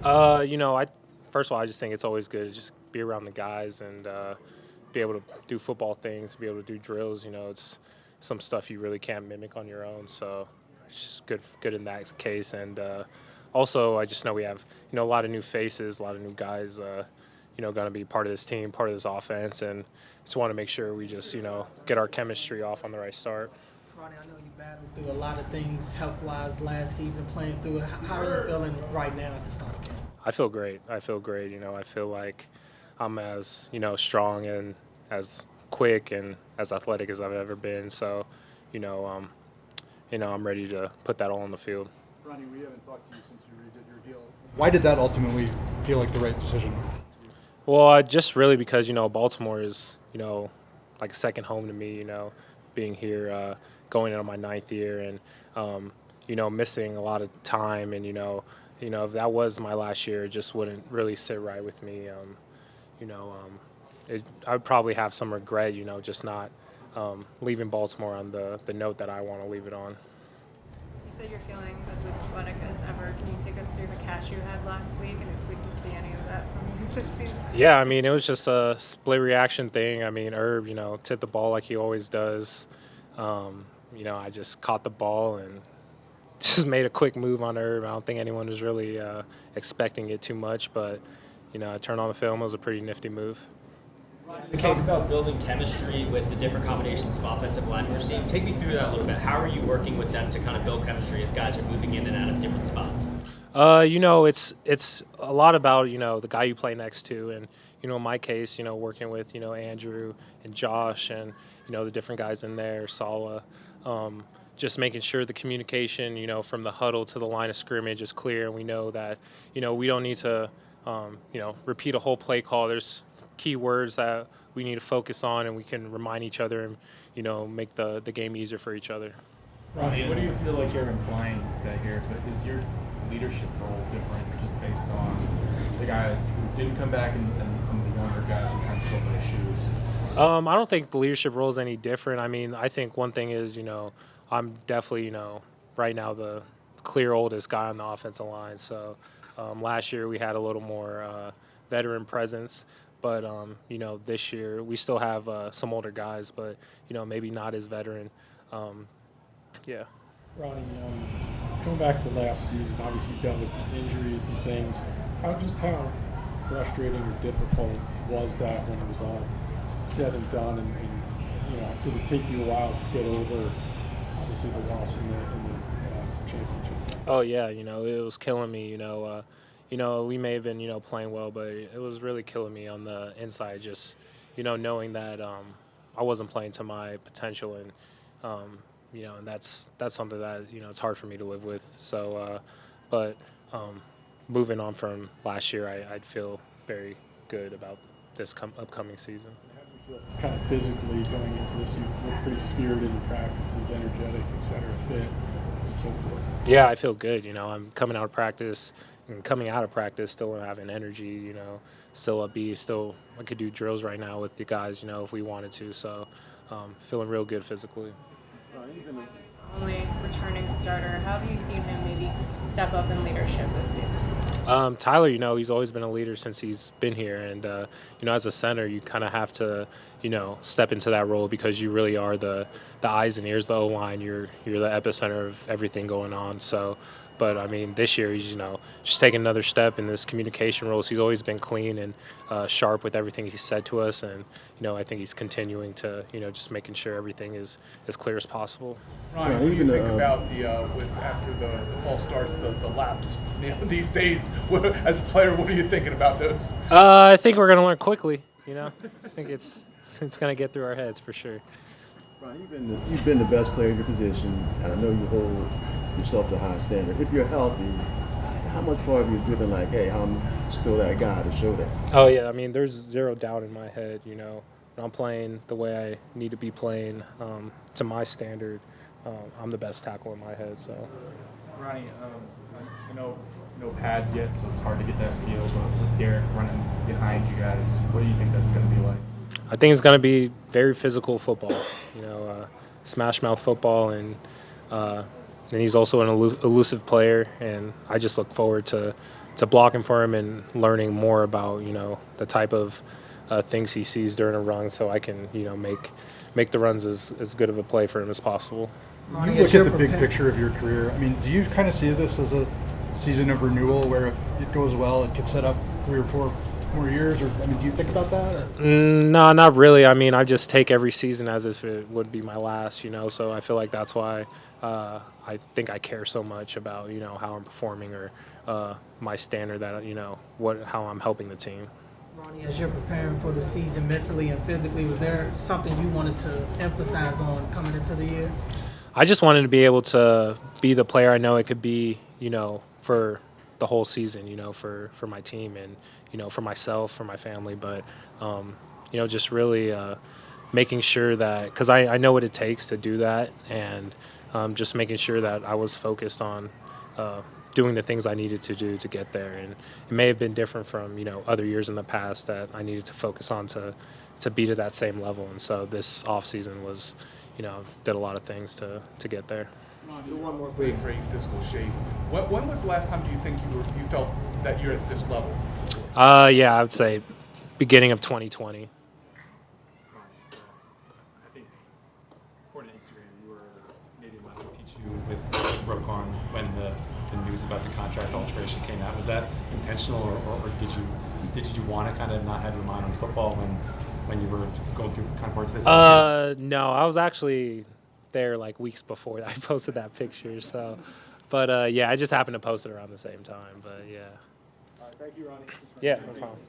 I first of all, I just think it's always good to just be around the guys and be able to do football things, be able to do drills. It's some stuff you really can't mimic on your own. So it's just good in that case. And also, I just know we have a lot of new faces, a lot of new guys. Going to be part of this team, part of this offense, and just want to make sure we just get our chemistry off on the right start. Ronnie, I know you battled through a lot of things health-wise last season, playing through it. How are you feeling right now at the start of camp? I feel great. I feel like I'm as strong and as quick and as athletic as I've ever been. So, I'm ready to put that all on the field. Ronnie, we haven't talked to you since you redid your deal. Why did that ultimately feel like the right decision? Well, just really because Baltimore is like a second home to me. Being here, going into my ninth year, and missing a lot of time, and if that was my last year, it just wouldn't really sit right with me. I would probably have some regret, just not leaving Baltimore on the note that I want to leave it on. You said you're feeling as athletic as ever. Can you take us through the catch you had last week, and if we can see any of that from you this season? Yeah, I mean, it was just a split reaction thing. I mean, Herb, tipped the ball like he always does. I just caught the ball and just made a quick move on Herb. I don't think anyone was really expecting it too much, but, I turned on the film. It was a pretty nifty move. You talk about building chemistry with the different combinations of offensive line we're seeing. Take me through that a little bit. How are you working with them to kind of build chemistry as guys are moving in and out of different spots? It's a lot about the guy you play next to, and in my case, working with Andrew and Josh and the different guys in there, Sala, just making sure the communication from the huddle to the line of scrimmage is clear, and we know that we don't need to repeat a whole play call. There's key words that we need to focus on, and we can remind each other and make the game easier for each other. Ronnie, what do you feel like you're implying that here? But is your leadership role different just based on the guys who didn't come back and some of the younger guys who are trying to fill their shoes? I don't think the leadership role is any different. I mean, I think one thing is, I'm definitely, right now the clear oldest guy on the offensive line. So last year we had a little more veteran presence. But, this year we still have some older guys, but, maybe not as veteran. Yeah. Ronnie, coming back to last season, obviously you dealt with injuries and things. How frustrating or difficult was that when it was all said and done? And did it take you a while to get over, obviously, the loss in the championship? Oh, yeah, it was killing me, we may have been, playing well, but it was really killing me on the inside, just, knowing that I wasn't playing to my potential, and, and that's something that, it's hard for me to live with. So, but moving on from last year, I'd feel very good about this upcoming season. How do you feel kind of physically going into this? You look pretty spirited in practices, energetic, et cetera, fit, and so forth. Yeah, I feel good. I'm coming out of practice. And coming out of practice, still having energy, still upbeat, still I could do drills right now with the guys, if we wanted to. So feeling real good physically. Only returning starter. How have you seen him maybe step up in leadership this season? Tyler, he's always been a leader since he's been here. And, as a center, you kind of have to, step into that role because you really are the eyes and ears of the O-line. You're the epicenter of everything going on. So, but, I mean, this year he's, just taking another step in this communication role. So he's always been clean and sharp with everything he said to us. And, I think he's continuing to, just making sure everything is as clear as possible. Ronnie, what do you think about after the false starts, the laps? These days, as a player, what are you thinking about those? I think we're going to learn quickly, I think it's going to get through our heads for sure. Brian, you've been the best player in your position, and I know you hold yourself to a high standard. If you're healthy, how much farther have you driven like, hey, I'm still that guy to show that? Oh, yeah. I mean, there's zero doubt in my head, when I'm playing the way I need to be playing to my standard, I'm the best tackle in my head. So, Ronnie, I know no pads yet, so it's hard to get that feel, but with Derek running behind you guys, what do you think that's going to be like? I think it's going to be very physical football, smash mouth football, and he's also an elusive player, and I just look forward to blocking for him and learning more about the type of things he sees during a run, so I can make the runs as good of a play for him as possible. Ronnie, You as look you're at the big preparing- picture of your career. I mean, do you kind of see this as a season of renewal where if it goes well, it could set up 3 or 4 more years? Or I mean, do you think about that? Or? No, not really. I mean, I just take every season as if it would be my last, so I feel like that's why I think I care so much about, how I'm performing or my standard that, how I'm helping the team. Ronnie, as you're preparing for the season mentally and physically, was there something you wanted to emphasize on coming into the year? I just wanted to be able to be the player I know it could be, for the whole season, for my team and, for myself, for my family. But, just really making sure that, because I know what it takes to do that, and just making sure that I was focused on doing the things I needed to do to get there. And it may have been different from, other years in the past that I needed to focus on to be to that same level. And so this offseason was, did a lot of things to get there. One more thing. Great physical shape. When was the last time do you think you felt that you're at this level? Yeah, I would say beginning of 2020. I think, according to Instagram, you were maybe about to impeach you with Roquan when the news about the contract alteration came out. Was that intentional, or did you want to kind of not have your mind on football when you were going through kind of parts of this? No, I was actually there like weeks before I posted that picture. So, but yeah, I just happened to post it around the same time. But yeah. All right, thank you, Ronnie. Yeah, no problem.